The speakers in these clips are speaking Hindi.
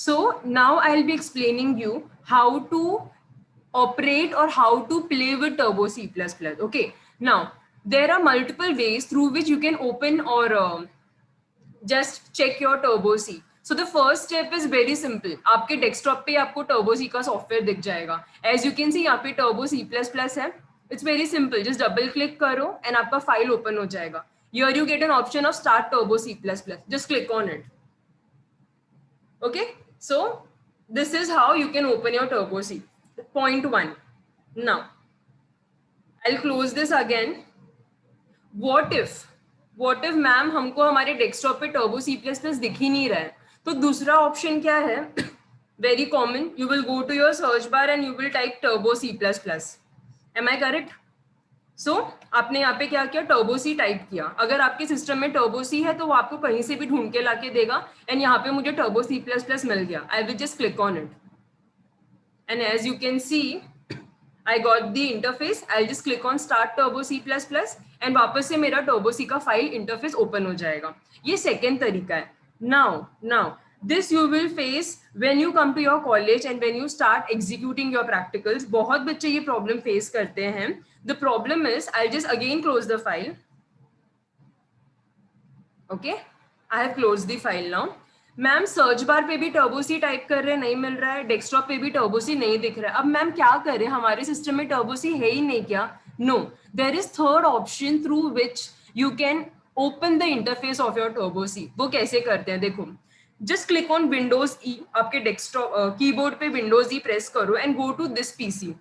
So now I'll be explaining you how to operate or how to play with Turbo C++. Okay, now there are multiple ways through which you can open or just check your Turbo C. So the first step is very simple. आपके desktop पे आपको Turbo C का software दिख जाएगा. As you can see यहाँ पे Turbo C++ है. It's very simple. Just double click करो and आपका file open हो जाएगा. Here you get an option of Start Turbo C++. Just click on it. Okay. So this is how you can open your Turbo C. Point 1. Now I'll close this again. What if ma'am हमको हमारे डेस्कटॉप पे टर्बो सी प्लस प्लस दिख ही नहीं रहा है, तो दूसरा ऑप्शन क्या है? Very common, you will go to your search bar and you will type turbo C plus plus. Am I correct? So आपने यहाँ पे क्या किया, टर्बो सी टाइप किया. अगर आपके सिस्टम में टर्बो सी है तो वो आपको कहीं से भी ढूंढ के लाके देगा. एंड यहाँ पे मुझे टर्बो सी प्लस प्लस मिल गया. I will just click on it and as you can see I got the interface. I'll just click on Start Turbo C++ and वापस से मेरा Turbo C का फाइल इंटरफेस ओपन हो जाएगा. ये सेकेंड तरीका है. Now this you will face when you come to your college and when you start executing your practicals. बहुत बच्चे ये प्रॉब्लम फेस करते हैं. The problem is, I'll just again close the file. Okay, I have closed the file now. Ma'am search bar पे भी टर्बो सी टाइप कर रहे हैं, नहीं मिल रहा है. डेस्कटॉप पे भी टर्बो सी नहीं दिख रहा है. अब मैम क्या करें, हमारे सिस्टम में टर्बो सी है ही नहीं क्या? No, there is third option through which you can open the interface of your turbo C. वो कैसे करते हैं देखो. Just click on windows E. आपके डेस्कटॉप कीबोर्ड पे विंडोज ई प्रेस करो and go to this PC.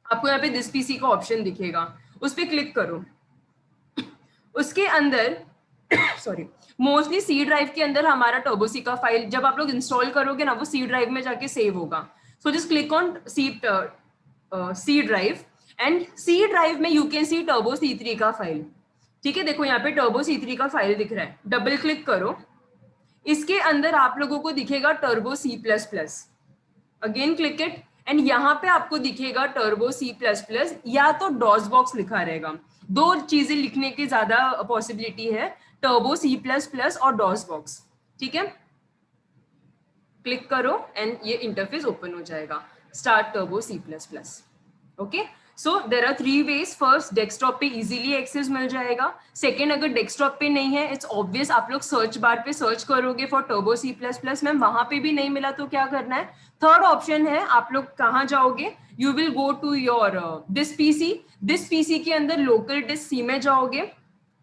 आपको यहाँ पे दिस पीसी का ऑप्शन दिखेगा, उस पर क्लिक करो. उसके अंदर सॉरी, मोस्टली सी ड्राइव के अंदर हमारा टर्बो सी का फाइल जब आप लोग इंस्टॉल करोगे ना, वो सी ड्राइव में जाके सेव होगा. So just click on C drive and C drive में you can see turbo C3 का फाइल. ठीक है, देखो यहाँ पे टर्बो C3 का फाइल दिख रहा है. डबल क्लिक करो, इसके अंदर आप लोगों को दिखेगा turbo C++. Again click it and यहाँ पे आपको दिखेगा टर्बो C++ या तो डॉस बॉक्स लिखा रहेगा. दो चीजें लिखने की ज्यादा पॉसिबिलिटी है, टर्बो C++ और डॉस बॉक्स. ठीक है, क्लिक करो एंड ये इंटरफेस ओपन हो जाएगा. Start turbo C++. Okay, so there are 3 ways. First, desktop पे इजीली एक्सेस मिल जाएगा. सेकेंड, अगर डेस्कटॉप पे नहीं है, इट्स ऑब्वियस, आप लोग सर्च बार पे सर्च करोगे फॉर टर्बो C++. मैम वहां पे भी नहीं मिला तो क्या करना है? थर्ड ऑप्शन है, आप लोग कहाँ जाओगे? You will go to your this PC के अंदर लोकल डिस्क सी में जाओगे,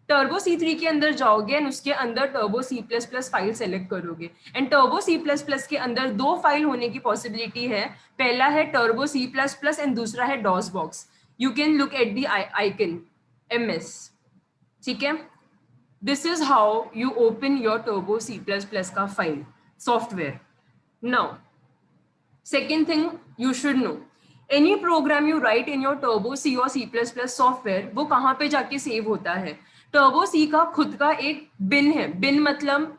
टर्बो C3 के अंदर जाओगे एंड उसके अंदर टर्बो C++ फाइल सेलेक्ट करोगे. एंड टर्बो C++ के अंदर 2 फाइल होने की पॉसिबिलिटी है. पहला है टर्बो C++ एंड दूसरा है DOS box. You can look at the icon MS. ठीक है, this is how you open your turbo C++ का file software. Now second thing you should know, any program you write in your turbo C or C++ software, वो कहाँ पे जाके सेव होता है? टर्बो सी का खुद का एक बिन है. बिन मतलब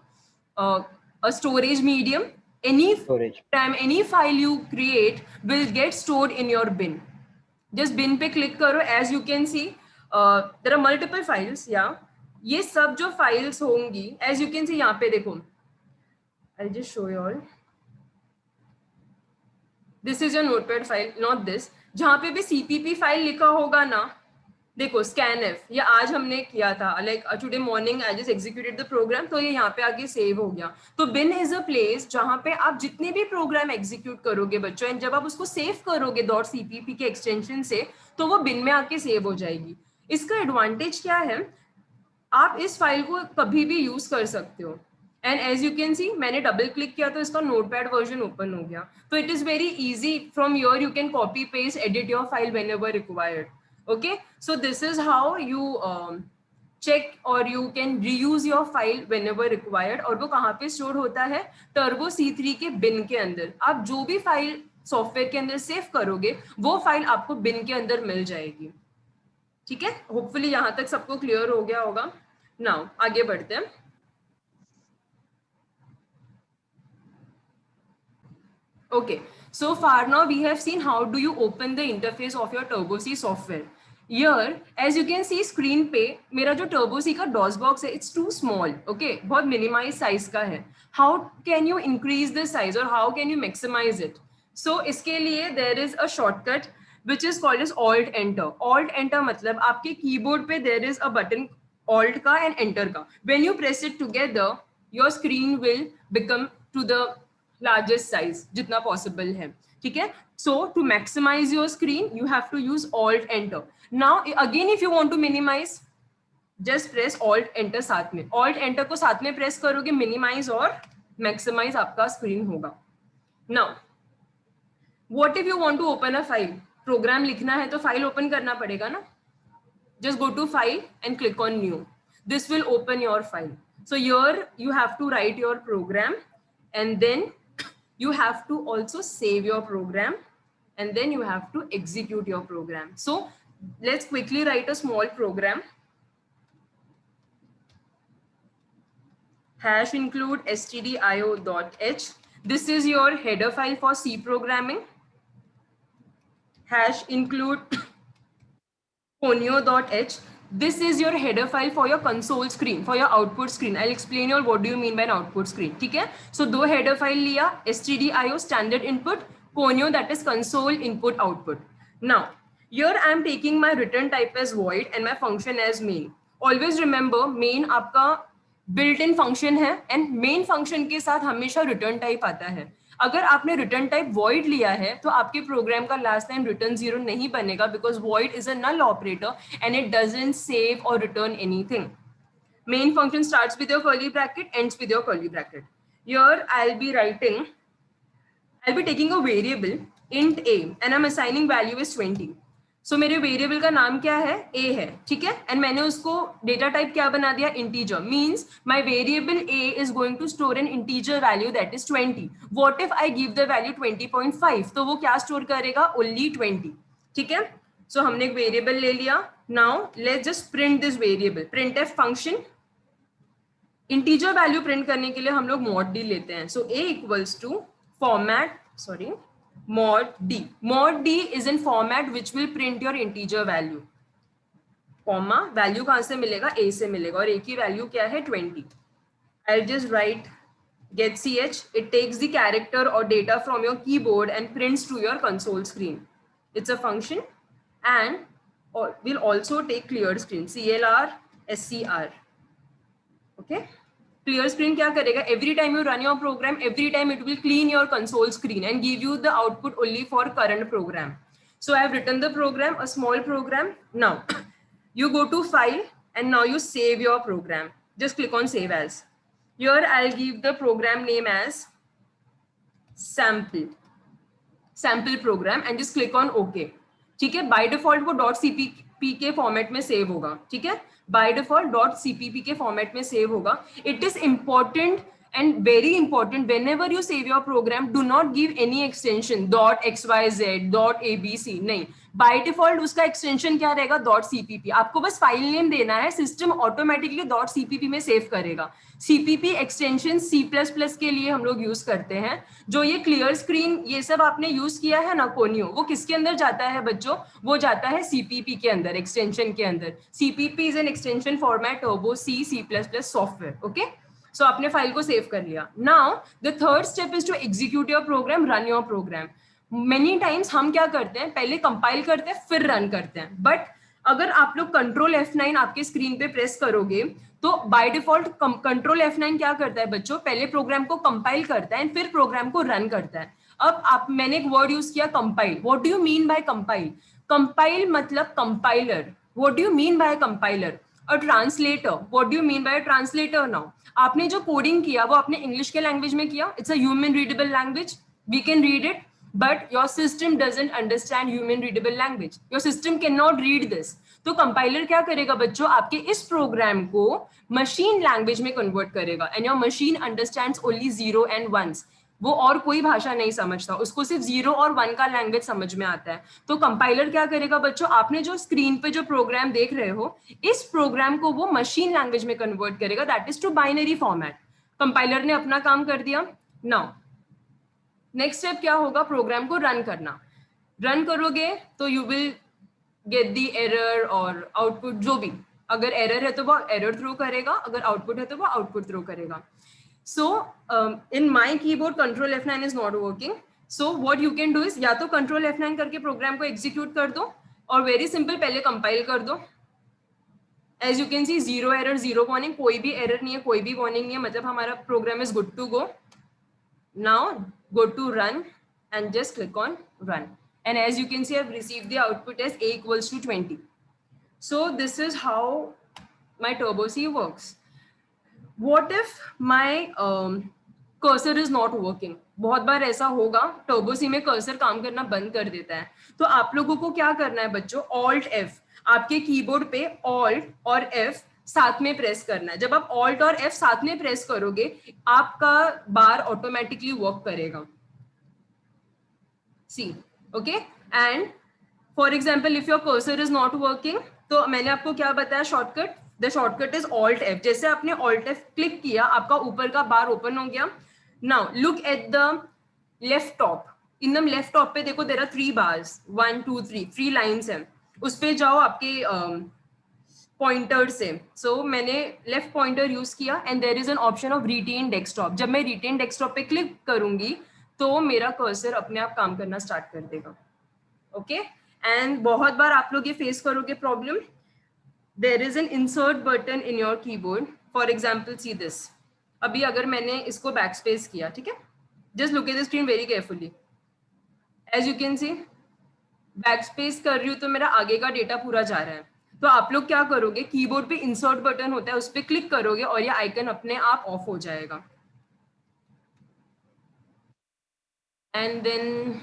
storage medium. any file you create will get stored in your bin. just bin पे क्लिक करो. as you can see there are multiple files. ये सब जो फाइल्स होंगी, as you can see यहाँ पे देखो, I'll just show you all. This is your notepad file, not this. जहां पे भी CPP फाइल लिखा होगा ना, देखो scanf, ये आज हमने किया था, like today morning I just executed the program, तो ये यहाँ पे आगे सेव हो गया. तो बिन इज अ प्लेस जहां पे आप जितने भी प्रोग्राम एग्जीक्यूट करोगे बच्चों, एंड जब आप उसको सेव करोगे .cpp के एक्सटेंशन से, तो वो बिन में आके सेव हो जाएगी. इसका एडवांटेज क्या है, आप इस फाइल को कभी भी यूज कर सकते हो. And as you can see, मैंने डबल क्लिक किया तो इसका नोटपैड वर्जन ओपन हो गया. तो it is very easy. From your you can copy paste, edit your file when ever required. Okay, so this is how you check or you can reuse your file whenever required. और वो कहाँ पे स्टोर होता है? टर्बो C3 के बिन के अंदर. आप जो भी फाइल सॉफ्टवेयर के अंदर सेव करोगे, वो फाइल आपको बिन के अंदर मिल जाएगी. ठीक है, होपफुली यहाँ तक सबको क्लियर हो गया होगा. नाउ आगे बढ़ते हैं. Okay, so far now we have seen how do you open the interface of your Turbo C software. Here, as you can see screen पे मेरा जो टर्बो सी का डॉस बॉक्स है इट्स टू स्मॉल, ओके, बहुत मिनिमाइज साइज का है. How can you increase the size और how can you maximize it? So इसके लिए there is a shortcut which is called as alt enter. Alt enter मतलब आपके कीबोर्ड पे there is a button alt का एंड एंटर का. When you press it together your screen will become to the largest size जितना पॉसिबल है. ठीक है. So to maximize your screen, you have to use Alt Enter. Now again, if you want to minimize, just press Alt Enter साथ में. Alt Enter को साथ में press करोगे, minimize और maximize आपका screen होगा. Now, what if you want to open a file? Program लिखना है तो file open करना पड़ेगा ना? Just go to file and click on new. This will open your file. So here you have to write your program and then you have to also save your program and then you have to execute your program. So let's quickly write a small program. Hash include stdio.h. This is your header file for C programming. Hash include conio.h. This is your header file for your console screen, for your output screen. I'll explain you what do you mean by an output screen. ठीक है? So दो header file लिया, stdio standard input, conio that is console input output. Now here I am taking my return type as void and my function as main. Always remember main आपका built-in function है and main function के साथ हमेशा return type आता है. अगर आपने रिटर्न टाइप void लिया है तो आपके प्रोग्राम का लास्ट टाइम रिटर्न 0 नहीं बनेगा because void is a null operator and it doesn't save और return anything. Main function starts with your curly bracket, ends with your curly bracket. Here I'll be taking a variable int a and I'm assigning value is 20. So मेरे वेरिएबल का नाम क्या है? a है. ठीक है. एंड मैंने उसको डेटा टाइप क्या बना दिया? Integer. Means my variable a is going to store an integer value that is 20. What if I give the value 20.5? तो वो क्या स्टोर करेगा? ओनली 20. ठीक है. सो हमने एक वेरिएबल ले लिया. Now let's just print this variable. Print F function. Integer value print करने के लिए हम लोग mod d लेते हैं. So a equals to mod d. Mod d is in format which will print your integer value. Comma value कहां से मिलेगा? a से मिलेगा और a की वैल्यू क्या है? 20. I'll just write get ch. It takes the character or data from your keyboard and prints to your console screen. It's a function and will also take cleared screen. clr scr. Okay. Clear screen क्या करेगा? Every time you run your program, every time it will clean your console screen and give you the output only for current program. So I have written the program, a small program. Now you go to file and now you save your program. Just click on save as. Here I'll give the program name as sample program and just click on OK. ठीक है. By default वो .cpp के फॉर्मेट में सेव होगा. ठीक है. बाय डिफॉल्ट .cpp के फॉर्मेट में सेव होगा. It is important and very important, whenever you save your program, do not give any extension .xyz .abc. नहीं, by default उसका extension क्या रहेगा? .cpp. आपको बस फाइल नेम देना है, सिस्टम ऑटोमेटिकली .cpp में सेव करेगा. cpp एक्सटेंशन C++ के लिए हम लोग यूज करते हैं. जो ये क्लियर स्क्रीन ये सब आपने यूज किया है ना कोनियो, वो किसके अंदर जाता है बच्चों? वो जाता है cpp के अंदर, एक्सटेंशन के अंदर. cpp is an extension format turbo C++ software. Okay. So आपने फाइल को सेव कर लिया. Now the third step is to execute your program, run your program. Many times हम क्या करते हैं? पहले कंपाइल करते हैं फिर रन करते हैं. बट अगर आप लोग कंट्रोल F9 आपके स्क्रीन पे प्रेस करोगे तो बाय डिफॉल्ट कंट्रोल F9 क्या करता है बच्चों? पहले प्रोग्राम को कंपाइल करता है एंड फिर प्रोग्राम को रन करता है. अब मैंने एक वर्ड यूज किया compile. What do you mean by compile? Compile मतलब compiler. What do you mean by compiler? A translator. What do you mean by translator? Now आपने जो कोडिंग किया वो आपने इंग्लिश के लैंग्वेज में किया. It's a human readable language. We can read it but your system doesn't understand human readable language. Your system can not read this. तो कंपाइलर क्या करेगा बच्चों? आपके इस प्रोग्राम को मशीन लैंग्वेज में कन्वर्ट करेगा and your machine understands only 0 and 1. वो और कोई भाषा नहीं समझता, उसको सिर्फ 0 और 1 का लैंग्वेज समझ में आता है. तो कंपाइलर क्या करेगा बच्चों? आपने जो स्क्रीन पे जो प्रोग्राम देख रहे हो इस प्रोग्राम को वो मशीन लैंग्वेज में कन्वर्ट करेगा, that is to binary format. Compiler ने अपना काम कर दिया. नाउ नेक्स्ट स्टेप क्या होगा? प्रोग्राम को रन करना. रन करोगे तो you will get the error और output जो भी, अगर error है तो वो error throw करेगा, अगर output है तो वो output throw करेगा. So in my keyboard control F9 is not working. So what you can do is या तो control F9 करके program को execute कर दो और very simple पहले compile कर दो. As you can see, zero error, zero warning, कोई भी error नहीं है, कोई भी warning नहीं है, मतलब हमारा program is good to go. Now go to run and just click on run. And as you can see, I've received the output as A equals to 20. So this is how my Turbo C works. What if my cursor is not working? बहुत बार ऐसा होगा, Turbo C में cursor काम करना बंद कर देता है. तो आप लोगों को क्या करना है बच्चों? Alt F, आपके कीबोर्ड पे Alt और F साथ में प्रेस करना है. जब आप Alt और F साथ में प्रेस करोगे, आपका बार ऑटोमेटिकली वर्क करेगा. See, okay? And for example, if your cursor is not working, तो मैंने आपको क्या बताया shortcut? The shortcut is Alt F. जैसे आपने Alt F क्लिक किया, आपका ऊपर का बार ओपन हो गया. Now look at the left top. In the left top पे देखो, there are 3 bars, 1 2 3 lines हैं. उस पे जाओ आपके पॉइंटर से. सो मैंने लेफ्ट पॉइंटर यूज किया and there is an option of retain desktop. जब मैं रिटेन डेस्कटॉप पे क्लिक करूंगी तो मेरा कर्सर अपने आप काम करना स्टार्ट कर देगा. ओके, एंड बहुत बार आप लोग ये फेस करोगे problem. There is an insert button in your keyboard. For example see this. अभी अगर मैंने इसको बैक स्पेस किया, ठीक है, just look at the screen very carefully. As you can see, back space कर रही हूँ तो मेरा आगे का डेटा पूरा जा रहा है. तो आप लोग क्या करोगे, कीबोर्ड पे इंसर्ट बटन होता है, उस पर क्लिक करोगे और ये आइकन अपने आप ऑफ हो जाएगा. And then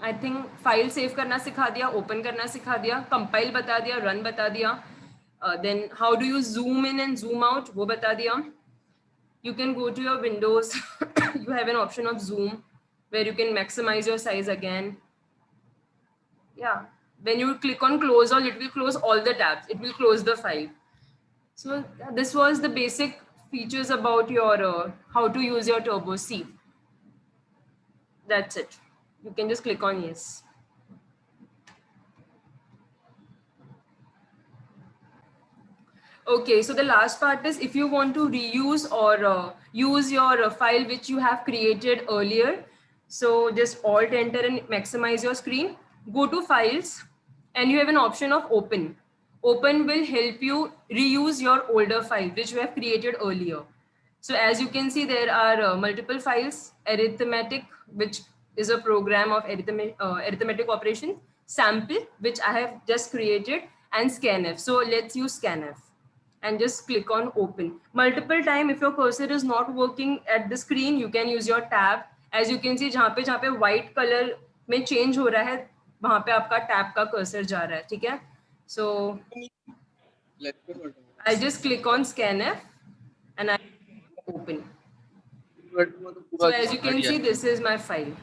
I think file save करना सिखा दिया, ओपन करना सिखा दिया, कंपाइल बता दिया, रन बता दिया. Then how do you zoom in and zoom out वो बता दिया. You can go to your Windows. You have an option of zoom where you can maximize your size again. Yeah, when you click on close all, it will close all the tabs, it will close the file. So this was the basic features about your how to use your Turbo C. That's it. You can just click on yes. Okay, so the last part is if you want to reuse or use your file which you have created earlier. So just alt enter and maximize your screen. Go to files and you have an option of open. Open will help you reuse your older file which you have created earlier. So as you can see, there are multiple files. Arithmetic, which is a program of arithmetic operation. Sample, which I have just created, and scanf. So let's use scanf and just click on open. Multiple time, if your cursor is not working at the screen, you can use your tab. As you can see, जहाँ पे white color में change हो रहा है, वहाँ पे आपका tab का cursor जा रहा है, ठीक है? So I just click on scanf and I open. So as you can see, this is my file.